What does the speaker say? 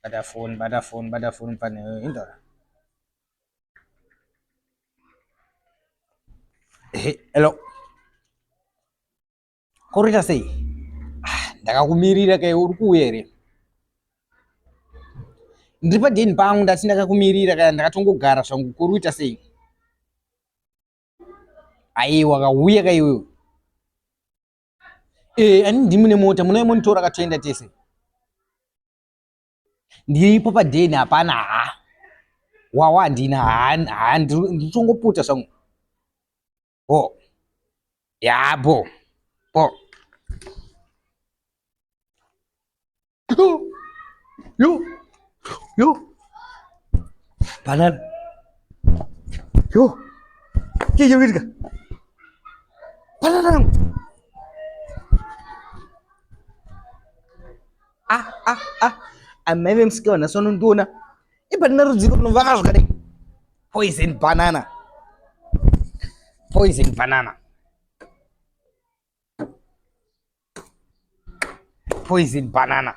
bada phone pane indora. Hello. Korita sei. Ndakakumirira kai uri kuuya ere. Ndiri padeni pangu ndati ndakakumirira kai ndakatongogara zvangu kuri kuita sei. Aiwa kauya kai iwewe. Ani ndimi nemota munoitora katoenda tese. Ndiripo padeni hapana wawa ndina nditongoputa zvangu. Yabo. Yo. Banana. Yo. Kika. Banana. Ameve msikiwa na sono nduna. Banana rudziko rinovaka zvakadai. Poison banana. Poison banana.